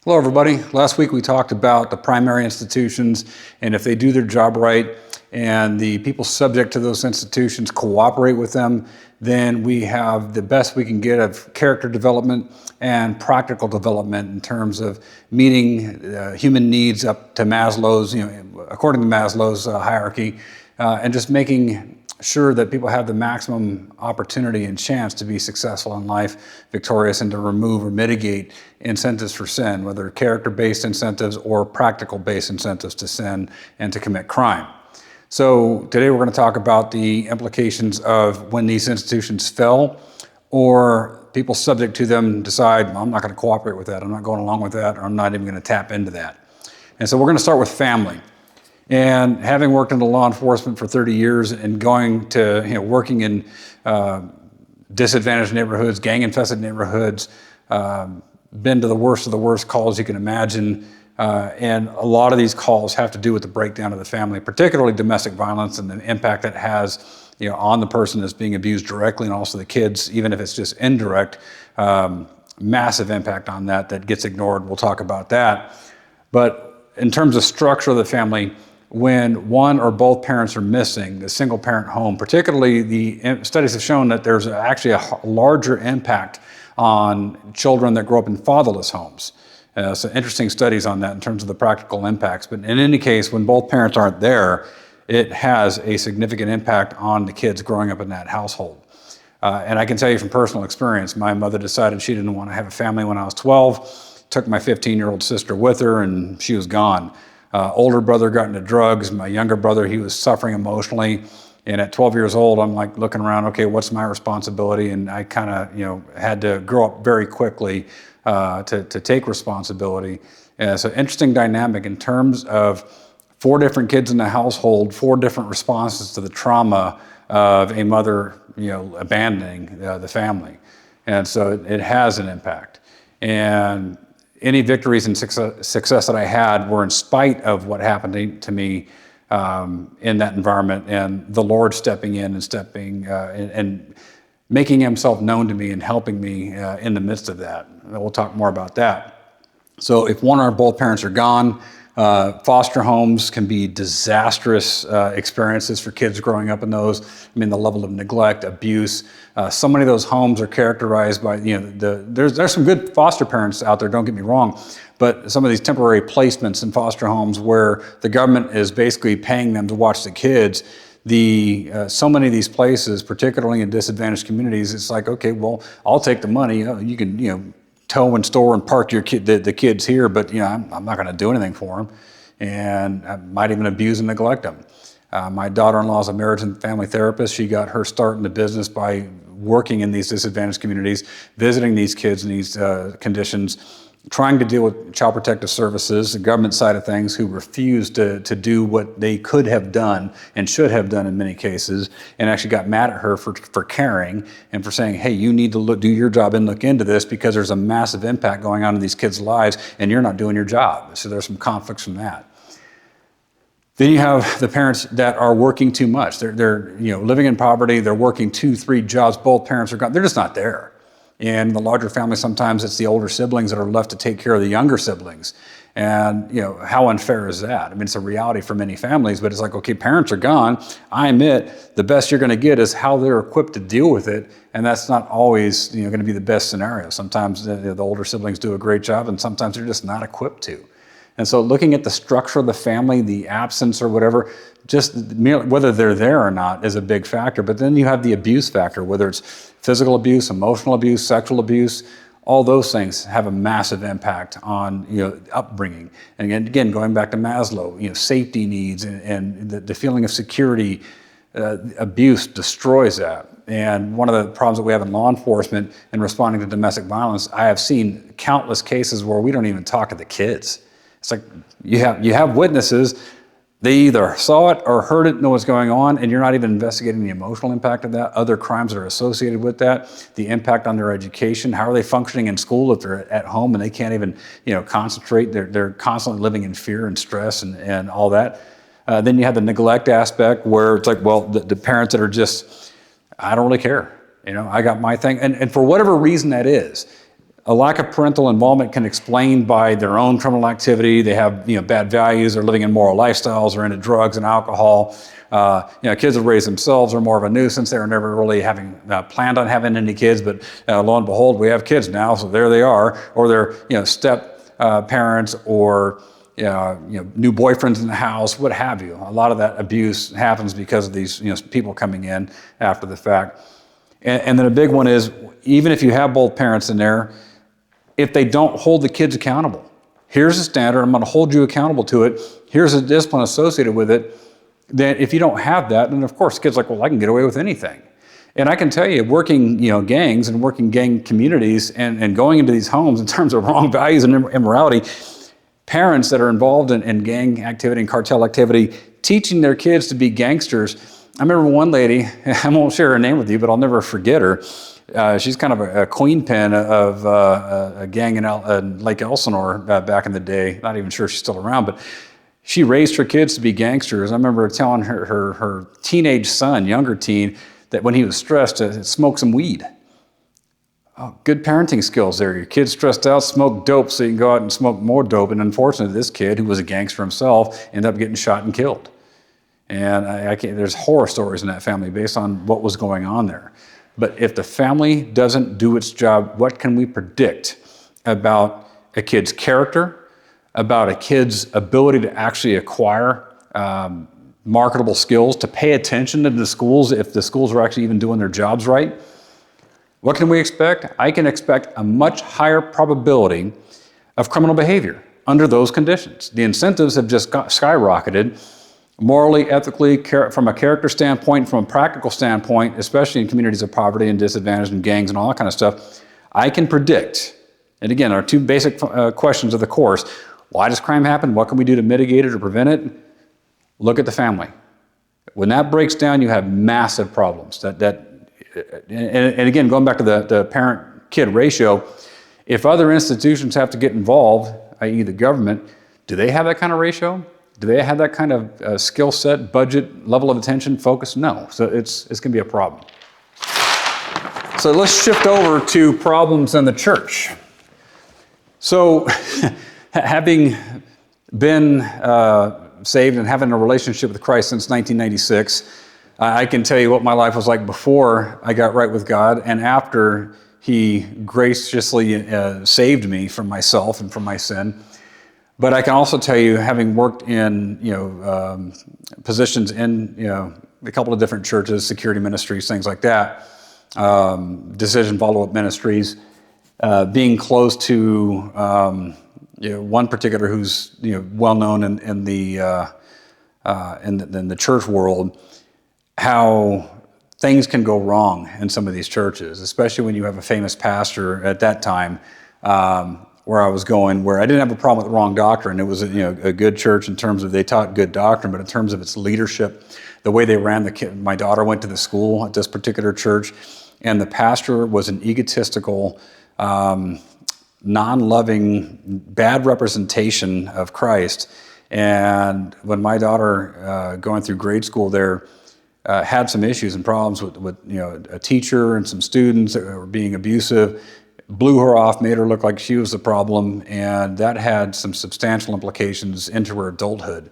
Hello, everybody. Last week we talked about the primary institutions and if they do their job right and the people subject to those institutions cooperate with them, then we have the best we can get of character development and practical development in terms of meeting human needs up to Maslow's, according to Maslow's hierarchy, and just making sure that people have the maximum opportunity and chance to be successful in life, victorious, and to remove or mitigate incentives for sin, whether character-based incentives or practical-based incentives to sin and to commit crime. So today we're going to talk about the implications of when these institutions fell or people subject to them decide, well, I'm not going to cooperate with that, I'm not going along with that, or I'm not even going to tap into that. And so we're going to start with family. And having worked in the law enforcement for 30 years and going to, working in disadvantaged neighborhoods, gang-infested neighborhoods, been to the worst calls you can imagine. And a lot of these calls have to do with the breakdown of the family, particularly domestic violence and the impact that has, on the person that's being abused directly and also the kids, even if it's just indirect, massive impact on that gets ignored. We'll talk about that. But in terms of structure of the family, when one or both parents are missing, the single parent home, particularly the studies have shown that there's actually a larger impact on children that grow up in fatherless homes. So interesting studies on that in terms of the practical impacts. But in any case, when both parents aren't there, it has a significant impact on the kids growing up in that household. And I can tell you from personal experience, my mother decided she didn't want to have a family when I was 12, took my 15-year-old sister with her, and she was gone. Older brother got into drugs. My younger brother, he was suffering emotionally. And at 12 years old, I'm like looking around, okay, what's my responsibility? And I kind of, had to grow up very quickly to take responsibility. So interesting dynamic in terms of 4 different kids in the household, 4 different responses to the trauma of a mother, abandoning the family. And so it has an impact. And any victories and success that I had were in spite of what happened to me in that environment, and the Lord stepping in and making himself known to me and helping me in the midst of that. And we'll talk more about that. So if one or both parents are gone, foster homes can be disastrous experiences for kids growing up in those. I mean, the level of neglect, abuse. So many of those homes are characterized by, there's some good foster parents out there, don't get me wrong, but some of these temporary placements in foster homes where the government is basically paying them to watch the kids. So many of these places, particularly in disadvantaged communities, it's like, okay, well, I'll take the money. You can, tow and store and park your the kids here, but I'm not going to do anything for them, and I might even abuse and neglect them. My daughter-in-law is a marriage and family therapist. She got her start in the business by working in these disadvantaged communities, visiting these kids in these conditions, trying to deal with Child Protective Services, the government side of things, who refused to do what they could have done and should have done in many cases, and actually got mad at her for caring and for saying, hey, you need to do your job and look into this because there's a massive impact going on in these kids' lives and you're not doing your job. So there's some conflicts from that. Then you have the parents that are working too much. They're living in poverty, they're working 2-3 jobs, both parents are gone, they're just not there. And in the larger family, sometimes it's the older siblings that are left to take care of the younger siblings. And, how unfair is that? I mean, it's a reality for many families, but it's like, okay, parents are gone. I admit the best you're going to get is how they're equipped to deal with it. And that's not always, going to be the best scenario. Sometimes the older siblings do a great job, and sometimes they're just not equipped to. And so looking at the structure of the family, the absence or whatever, just merely whether they're there or not is a big factor. But then you have the abuse factor, whether it's physical abuse, emotional abuse, sexual abuse. All those things have a massive impact on upbringing. And again, going back to Maslow, safety needs and the feeling of security, abuse destroys that. And one of the problems that we have in law enforcement in responding to domestic violence, I have seen countless cases where we don't even talk to the kids. It's like you have witnesses. They either saw it or heard it, know what's going on, and you're not even investigating the emotional impact of that, other crimes that are associated with that, the impact on their education, how are they functioning in school if they're at home and they can't even concentrate, they're constantly living in fear and stress and all that. Then you have the neglect aspect where it's like, well, the parents that are just, I don't really care. I got my thing. And for whatever reason that is, A lack of parental involvement can explain by their own criminal activity. They have bad values. They're living immoral lifestyles. They're into drugs and alcohol. Kids that raise themselves are more of a nuisance. They were never really having planned on having any kids, but lo and behold, we have kids now. So there they are. Or they're step parents, or new boyfriends in the house, what have you. A lot of that abuse happens because of these people coming in after the fact. And then a big one is, even if you have both parents in there, if they don't hold the kids accountable. Here's the standard, I'm going to hold you accountable to it. Here's the discipline associated with it. Then if you don't have that, then of course the kid's like, well, I can get away with anything. And I can tell you, working gangs and working gang communities and going into these homes in terms of wrong values and immorality, parents that are involved in gang activity and cartel activity, teaching their kids to be gangsters. I remember one lady, I won't share her name with you, but I'll never forget her. She's kind of a queen pin of a gang in Lake Elsinore back in the day. Not even sure she's still around, but she raised her kids to be gangsters. I remember telling her teenage son, younger teen, that when he was stressed, to smoke some weed. Oh, good parenting skills there. Your kid's stressed out, smoke dope so you can go out and smoke more dope. And unfortunately, this kid, who was a gangster himself, ended up getting shot and killed. And there's horror stories in that family based on what was going on there. But if the family doesn't do its job, what can we predict about a kid's character, about a kid's ability to actually acquire marketable skills, to pay attention to the schools if the schools are actually even doing their jobs right? What can we expect? I can expect a much higher probability of criminal behavior under those conditions. The incentives have just skyrocketed. Morally, ethically, from a character standpoint, from a practical standpoint, especially in communities of poverty and disadvantage and gangs and all that kind of stuff, I can predict, and again, our two basic questions of the course: why does crime happen? What can we do to mitigate it or prevent it? Look at the family. When that breaks down, you have massive problems. And again, going back to the parent-kid ratio, if other institutions have to get involved, i.e. the government, do they have that kind of ratio? Do they have that kind of skill set, budget, level of attention, focus? No. So it's going to be a problem. So let's shift over to problems in the church. So having been saved and having a relationship with Christ since 1996, I can tell you what my life was like before I got right with God and after He graciously saved me from myself and from my sin. But I can also tell you, having worked in positions in a couple of different churches, security ministries, things like that, decision follow-up ministries, being close to one particular who's well known in the church world, how things can go wrong in some of these churches, especially when you have a famous pastor at that time. Where I was going, where I didn't have a problem with the wrong doctrine. It was a good church in terms of they taught good doctrine, but in terms of its leadership, the way they ran the kid. My daughter went to the school at this particular church, and the pastor was an egotistical, non-loving, bad representation of Christ. And when my daughter, going through grade school there, had some issues and problems with a teacher and some students that were being abusive, blew her off, made her look like she was the problem, and that had some substantial implications into her adulthood.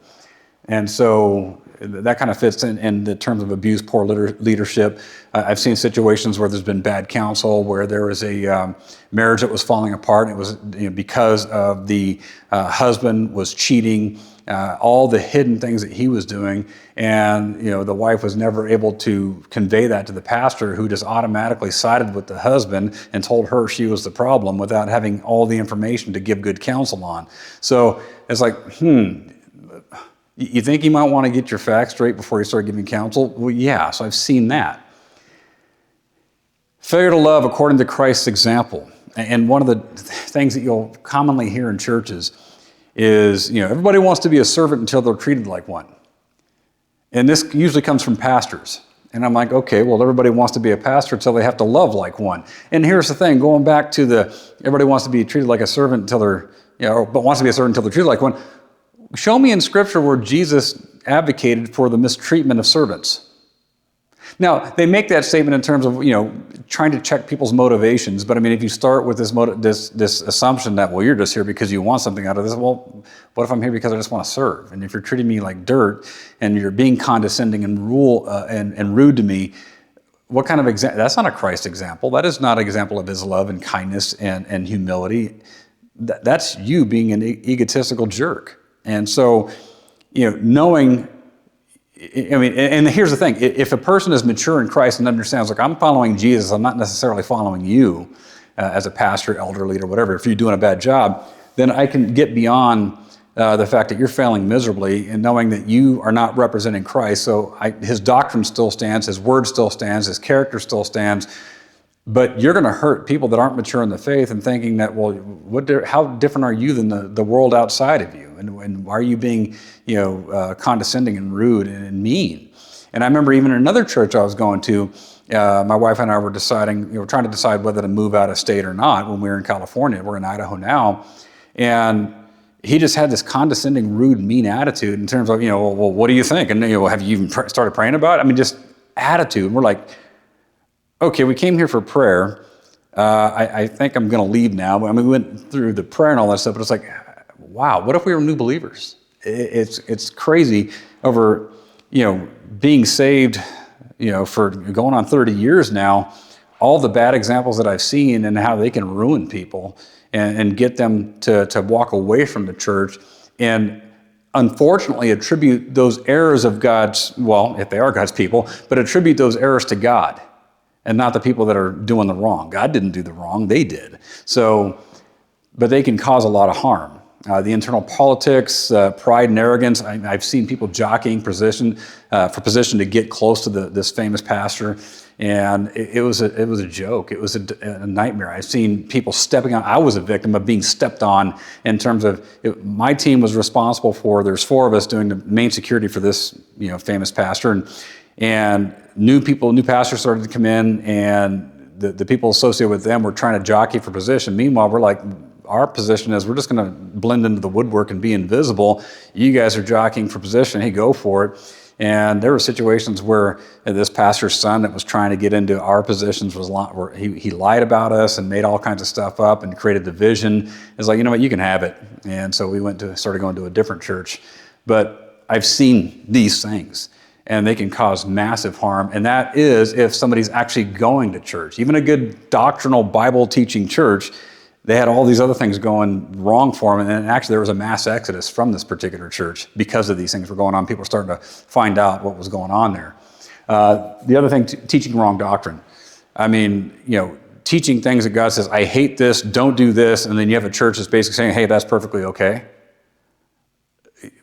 And so that kind of fits in the terms of abuse, poor leadership. I've seen situations where there's been bad counsel, where there was a marriage that was falling apart, and it was because of the husband was cheating, all the hidden things that he was doing, and the wife was never able to convey that to the pastor, who just automatically sided with the husband and told her she was the problem without having all the information to give good counsel on. So it's like, you think you might want to get your facts straight before you start giving counsel? Well, yeah, so I've seen that. Failure to love according to Christ's example. And one of the things that you'll commonly hear in churches is, everybody wants to be a servant until they're treated like one. And this usually comes from pastors. And I'm like, okay, well, everybody wants to be a pastor until they have to love like one. And here's the thing, going back to everybody wants to be treated like a servant until they're, but wants to be a servant until they're treated like one. Show me in Scripture where Jesus advocated for the mistreatment of servants. Now, they make that statement in terms of, trying to check people's motivations. But I mean, if you start with this assumption that, well, you're just here because you want something out of this, well, what if I'm here because I just want to serve? And if you're treating me like dirt and you're being condescending and rude to me, what kind of example? That's not a Christ example. That is not an example of his love and kindness and humility. That's you being an egotistical jerk. And so, knowing, and here's the thing, if a person is mature in Christ and understands, look, I'm following Jesus, I'm not necessarily following you as a pastor, elder leader, whatever. If you're doing a bad job, then I can get beyond the fact that you're failing miserably and knowing that you are not representing Christ. So his doctrine still stands, his word still stands, his character still stands, but you're going to hurt people that aren't mature in the faith and thinking that, well, how different are you than the world outside of you? And why are you being, condescending and rude and mean? And I remember even in another church I was going to, my wife and I were deciding, trying to decide whether to move out of state or not when we were in California. We're in Idaho now. And he just had this condescending, rude, mean attitude in terms of, well, what do you think? And, have you even started praying about it? I mean, just attitude. And we're like, okay, we came here for prayer. I think I'm going to leave now. I mean, we went through the prayer and all that stuff, but it's like, wow, what if we were new believers? It's crazy over, being saved, for going on 30 years now, all the bad examples that I've seen and how they can ruin people and get them to walk away from the church and unfortunately attribute those errors of God's, well, if they are God's people, but attribute those errors to God and not the people that are doing the wrong. God didn't do the wrong, they did. So, but they can cause a lot of harm. The internal politics, pride and arrogance. I've seen people jockeying for position to get close to this famous pastor, and it was a joke. It was a nightmare. I've seen people stepping on. I was a victim of being stepped on in terms of my team was responsible for. There's 4 of us doing the main security for this famous pastor, and new pastors started to come in, and the people associated with them were trying to jockey for position. Meanwhile, we're like, our position is we're just going to blend into the woodwork and be invisible. You guys are jockeying for position. Hey, go for it. And there were situations where this pastor's son that was trying to get into our positions where he lied about us and made all kinds of stuff up and created division. It's like, you know what, you can have it. And so we started going to a different church. But I've seen these things, and they can cause massive harm. And that is if somebody's actually going to church. Even a good doctrinal Bible teaching church, they had all these other things going wrong for them. And actually there was a mass exodus from this particular church because of these things were going on. People were starting to find out what was going on there. The other thing, teaching wrong doctrine. I mean, teaching things that God says, I hate this, don't do this. And then you have a church that's basically saying, hey, that's perfectly okay.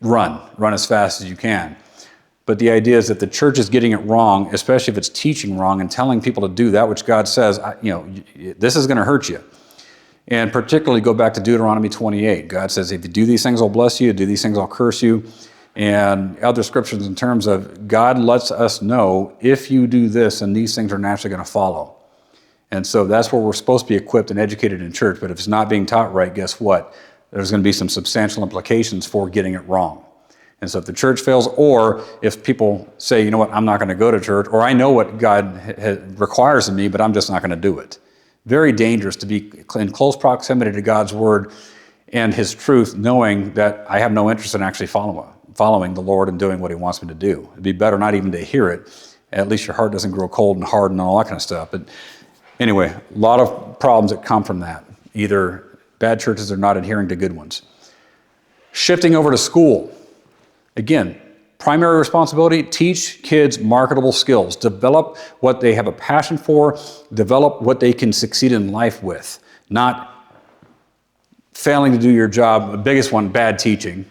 Run as fast as you can. But the idea is that the church is getting it wrong, especially if it's teaching wrong and telling people to do that which God says, this is going to hurt you. And particularly go back to Deuteronomy 28. God says, if you do these things, I'll bless you. Do these things, I'll curse you. And other scriptures in terms of God lets us know if you do this, and these things are naturally going to follow. And so that's where we're supposed to be equipped and educated in church. But if it's not being taught right, guess what? There's going to be some substantial implications for getting it wrong. And so if the church fails, or if people say, you know what, I'm not going to go to church, or I know what God requires of me, but I'm just not going to do it. Very dangerous to be in close proximity to God's word and his truth, knowing that I have no interest in actually following the Lord and doing what he wants me to do. It'd be better not even to hear it. At least your heart doesn't grow cold and hard and all that kind of stuff. But anyway, a lot of problems that come from that. Either bad churches are not adhering to good ones. Shifting over to school. Again, primary responsibility, teach kids marketable skills. Develop what they have a passion for. Develop what they can succeed in life with. Not failing to do your job. The biggest one, bad teaching.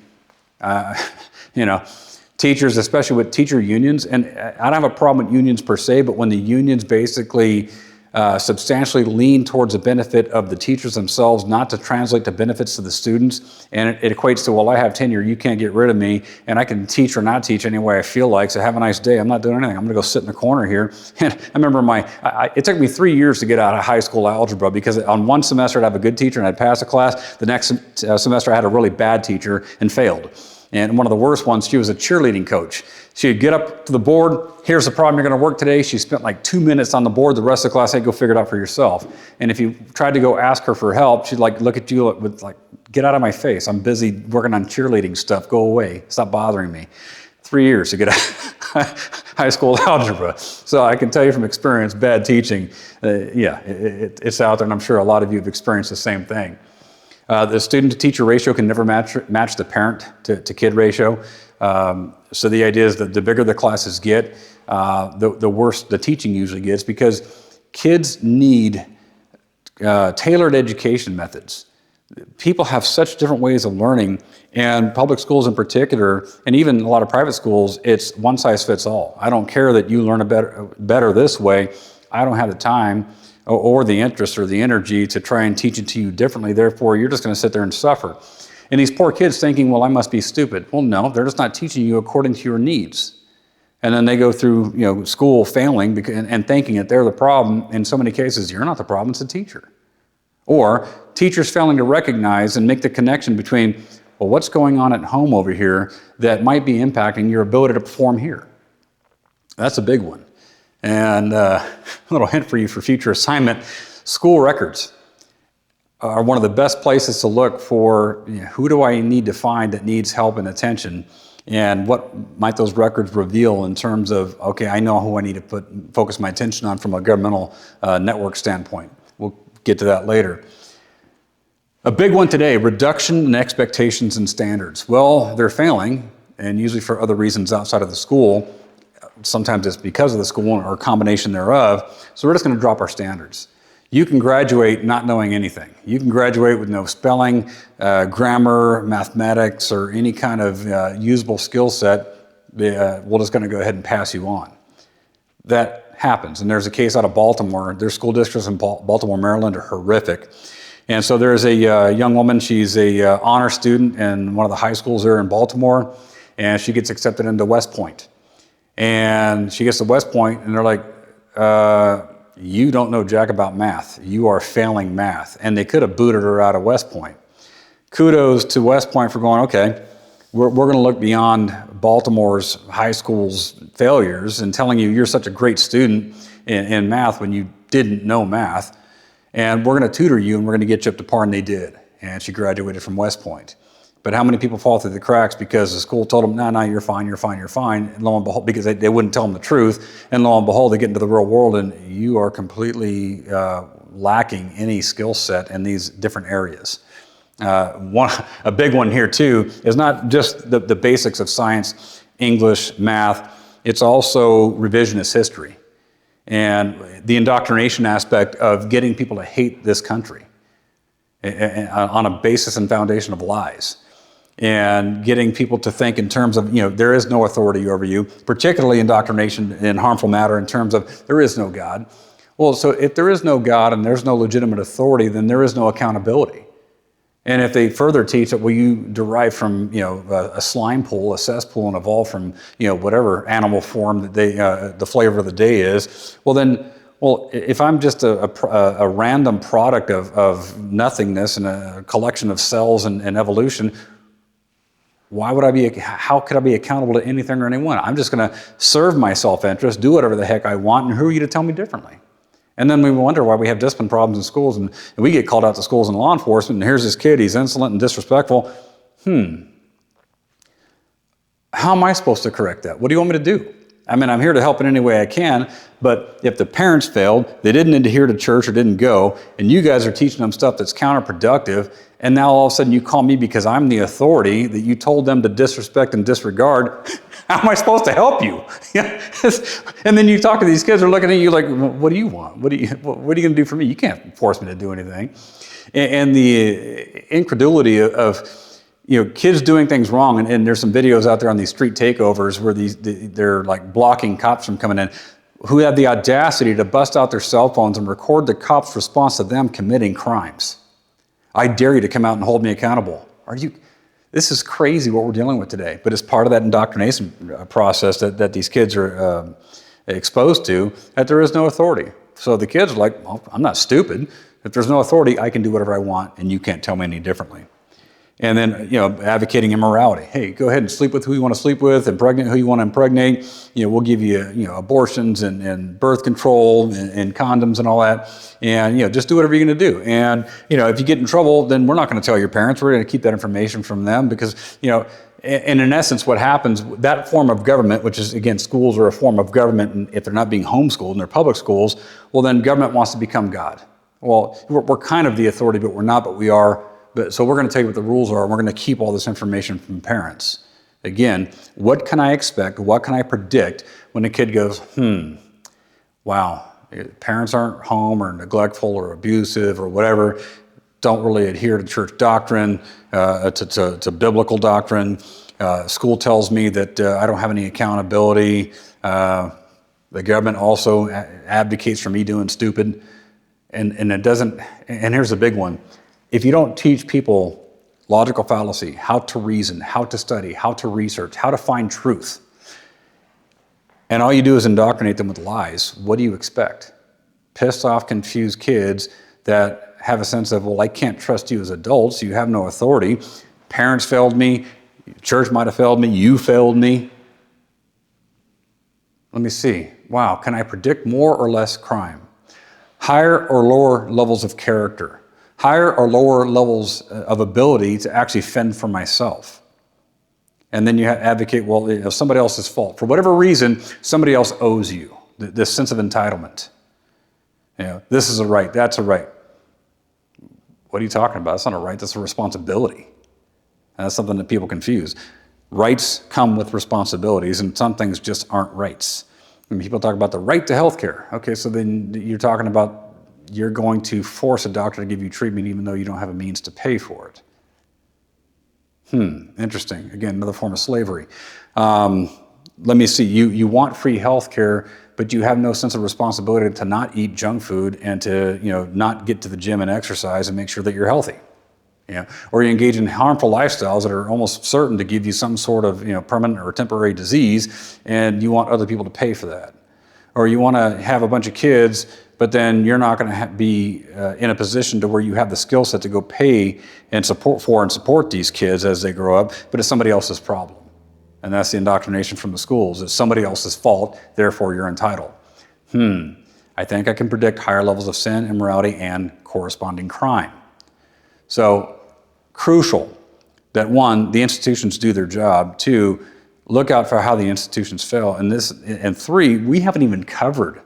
Teachers, especially with teacher unions, and I don't have a problem with unions per se, but when the unions basically substantially lean towards the benefit of the teachers themselves, not to translate the benefits to the students. And it equates to, well, I have tenure, you can't get rid of me, and I can teach or not teach any way I feel like, so have a nice day. I'm not doing anything. I'm going to go sit in the corner here. And I remember it took me 3 years to get out of high school algebra, because on one semester I'd have a good teacher and I'd pass a class. The next semester I had a really bad teacher and failed. And one of the worst ones, she was a cheerleading coach. She'd get up to the board, here's the problem you're gonna work today. She spent like 2 minutes on the board, the rest of the class, hey, go figure it out for yourself. And if you tried to go ask her for help, she'd like look at you with like, get out of my face. I'm busy working on cheerleading stuff, go away, stop bothering me. 3 years to get high school algebra. So I can tell you from experience, bad teaching, it's out there, and I'm sure a lot of you have experienced the same thing. The student-to-teacher ratio can never match the parent-to-kid ratio. So the idea is that the bigger the classes get, the worse the teaching usually gets, because kids need tailored education methods. People have such different ways of learning, and public schools in particular, and even a lot of private schools, it's one size fits all. I don't care that you learn better this way. I don't have the time or the interest or the energy to try and teach it to you differently. Therefore, you're just going to sit there and suffer. And these poor kids thinking, well, I must be stupid. Well, no, they're just not teaching you according to your needs. And then they go through school failing and thinking that they're the problem. In so many cases, you're not the problem, it's the teacher. Or teachers failing to recognize and make the connection between, well, what's going on at home over here that might be impacting your ability to perform here? That's a big one. And a little hint for you for future assignment, school records are one of the best places to look for who do I need to find that needs help and attention, and what might those records reveal in terms of, okay, I know who I need to focus my attention on from a governmental network standpoint. We'll get to that later. A big one today, reduction in expectations and standards. Well, they're failing, and usually for other reasons outside of the school. Sometimes it's because of the school or a combination thereof. So we're just going to drop our standards. You can graduate not knowing anything. You can graduate with no spelling, grammar, mathematics, or any kind of usable skill set. We're just going to go ahead and pass you on. That happens. And there's a case out of Baltimore. Their school districts in Baltimore, Maryland are horrific. And so there's a young woman, she's a honor student in one of the high schools there in Baltimore, and she gets accepted into West Point. And she gets to West Point, and they're like, you don't know jack about math. You are failing math. And they could have booted her out of West Point. Kudos to West Point for going, okay, we're going to look beyond Baltimore's high school's failures and telling you you're such a great student in math when you didn't know math. And we're going to tutor you, and we're going to get you up to par, and they did. And she graduated from West Point. But how many people fall through the cracks because the school told them, no, you're fine, you're fine, you're fine. And lo and behold, because they wouldn't tell them the truth. And lo and behold, they get into the real world, and you are completely lacking any skill set in these different areas. A big one here too is not just the basics of science, English, math. It's also revisionist history and the indoctrination aspect of getting people to hate this country on a basis and foundation of lies. And getting people to think in terms of, there is no authority over you, particularly indoctrination in harmful matter in terms of there is no God. Well, so if there is no God and there's no legitimate authority, then there is no accountability. And if they further teach that, well, you derive from, a slime pool, a cesspool, and evolve from, whatever animal form that the flavor of the day is, well, if I'm just a random product of nothingness and a collection of cells and evolution, how could I be accountable to anything or anyone? I'm just going to serve my self-interest, do whatever the heck I want, and who are you to tell me differently? And then we wonder why we have discipline problems in schools, and we get called out to schools and law enforcement, and here's this kid, he's insolent and disrespectful. How am I supposed to correct that? What do you want me to do? I mean, I'm here to help in any way I can, but if the parents failed, they didn't adhere to church or didn't go, and you guys are teaching them stuff that's counterproductive, and now all of a sudden you call me because I'm the authority that you told them to disrespect and disregard, how am I supposed to help you? And then you talk to these kids, they're looking at you like, what do you want? What are you going to do for me? You can't force me to do anything. And the incredulity of kids doing things wrong, and there's some videos out there on these street takeovers where they're like blocking cops from coming in, who have the audacity to bust out their cell phones and record the cops' response to them committing crimes. I dare you to come out and hold me accountable. This is crazy what we're dealing with today, but it's part of that indoctrination process that these kids are exposed to, that there is no authority. So the kids are like, well, I'm not stupid. If there's no authority, I can do whatever I want, and you can't tell me any differently. And then, advocating immorality. Hey, go ahead and sleep with who you want to sleep with, impregnate who you want to impregnate. We'll give you, abortions and birth control and condoms and all that. And, just do whatever you're going to do. And, if you get in trouble, then we're not going to tell your parents. We're going to keep that information from them because, and in essence, what happens, that form of government, which is, again, schools are a form of government, and if they're not being homeschooled and they're public schools, well, then government wants to become God. Well, we're kind of the authority, but we're not, but we are. So we're going to tell you what the rules are, and we're going to keep all this information from parents. Again, what can I expect? What can I predict when a kid goes, wow, parents aren't home or neglectful or abusive or whatever, don't really adhere to church doctrine, to biblical doctrine. School tells me that I don't have any accountability. The government also advocates for me doing stupid. And it doesn't, and here's the big one. If you don't teach people logical fallacy, how to reason, how to study, how to research, how to find truth, and all you do is indoctrinate them with lies, what do you expect? Pissed off, confused kids that have a sense of, well, I can't trust you as adults, you have no authority, parents failed me, church might have failed me, you failed me. Let me see. Wow, can I predict more or less crime? Higher or lower levels of character? Higher or lower levels of ability to actually fend for myself? And then you advocate, well, somebody else's fault. For whatever reason, somebody else owes you. This sense of entitlement. This is a right, that's a right. What are you talking about? That's not a right, that's a responsibility. And that's something that people confuse. Rights come with responsibilities, and some things just aren't rights. And people talk about the right to health care. Okay, so then you're talking about you're going to force a doctor to give you treatment even though you don't have a means to pay for it. Interesting. Again, another form of slavery. Let me see. You want free health care, but you have no sense of responsibility to not eat junk food and to not get to the gym and exercise and make sure that you're healthy. Or you engage in harmful lifestyles that are almost certain to give you some sort of permanent or temporary disease, and you want other people to pay for that. Or you want to have a bunch of kids, but then you're not going to be in a position to where you have the skill set to go pay and support these kids as they grow up, but it's somebody else's problem. And that's the indoctrination from the schools. It's somebody else's fault, therefore you're entitled. I think I can predict higher levels of sin, immorality, and corresponding crime. So, crucial that one, the institutions do their job. Two, look out for how the institutions fail. And three, we haven't even covered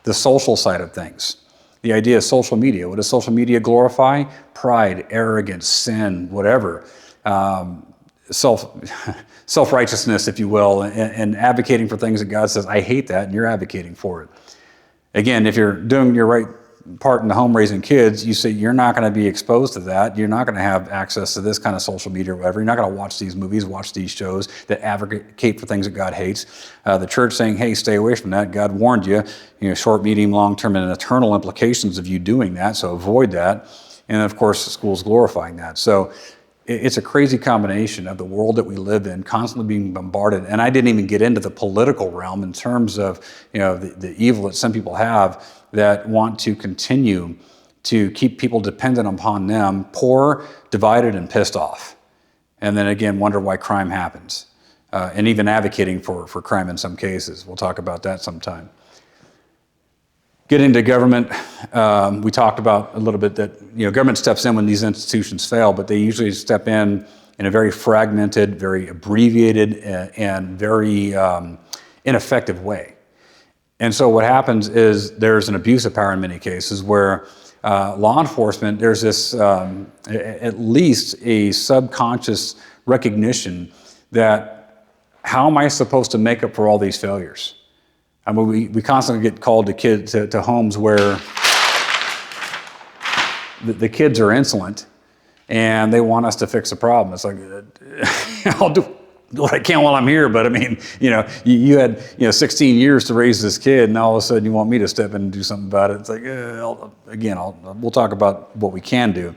the social side of things. The idea of social media. What does social media glorify? Pride, arrogance, sin, whatever. Self-righteousness, if you will, and advocating for things that God says, I hate that, and you're advocating for it. Again, if you're doing your right part in the home raising kids, you say you're not going to be exposed to that. You're not going to have access to this kind of social media or whatever. You're not going to watch these movies, watch these shows that advocate for things that God hates. The church saying, hey, stay away from that. God warned you, short, medium, long-term, and eternal implications of you doing that, so avoid that. And of course, the schools glorifying that. So it's a crazy combination of the world that we live in, constantly being bombarded. And I didn't even get into the political realm in terms of the evil that some people have that want to continue to keep people dependent upon them, poor, divided, and pissed off. And then again, wonder why crime happens. And even advocating for crime in some cases. We'll talk about that sometime. Getting to government, we talked about a little bit that government steps in when these institutions fail, but they usually step in a very fragmented, very abbreviated, and very ineffective way. And so what happens is there's an abuse of power in many cases where law enforcement, there's this at least a subconscious recognition that how am I supposed to make up for all these failures? I mean, we constantly get called to homes where the kids are insolent and they want us to fix a problem. It's like, I'll do what I can while I'm here, but I mean, you had 16 years to raise this kid, and all of a sudden you want me to step in and do something about it. It's like, we'll talk about what we can do.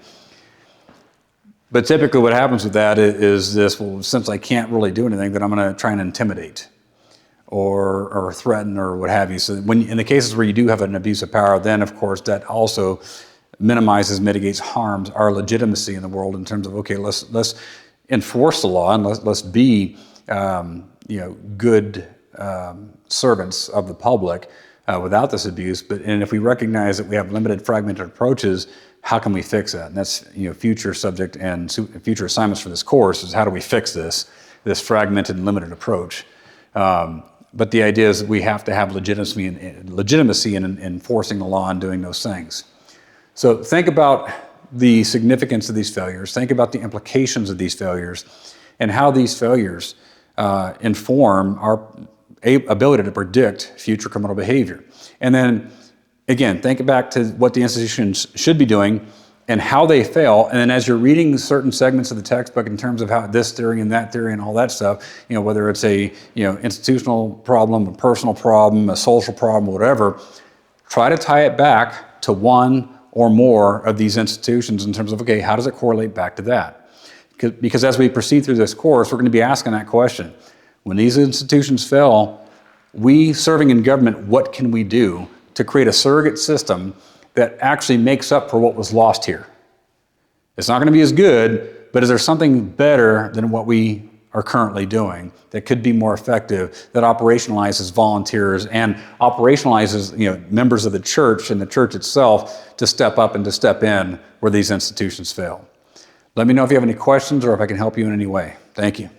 But typically what happens with that is this, well, since I can't really do anything, then I'm going to try and intimidate or threaten or what have you. So in the cases where you do have an abuse of power, then of course that also minimizes, mitigates harms, our legitimacy in the world in terms of, okay, let's enforce the law and let's be good servants of the public without this abuse. And if we recognize that we have limited, fragmented approaches, how can we fix that? And that's future subject and future assignments for this course is how do we fix this fragmented and limited approach. But the idea is that we have to have legitimacy in enforcing the law and doing those things. So think about the significance of these failures. Think about the implications of these failures and how these failures inform our ability to predict future criminal behavior. And then, again, think back to what the institutions should be doing and how they fail. And then as you're reading certain segments of the textbook in terms of how this theory and that theory and all that stuff, whether it's a institutional problem, a personal problem, a social problem, whatever, try to tie it back to one or more of these institutions in terms of, okay, how does it correlate back to that? Because as we proceed through this course, we're going to be asking that question. When these institutions fail, we serving in government, what can we do to create a surrogate system that actually makes up for what was lost here? It's not going to be as good, but is there something better than what we are currently doing that could be more effective, that operationalizes volunteers and operationalizes members of the church and the church itself to step up and to step in where these institutions fail? Let me know if you have any questions or if I can help you in any way. Thank you.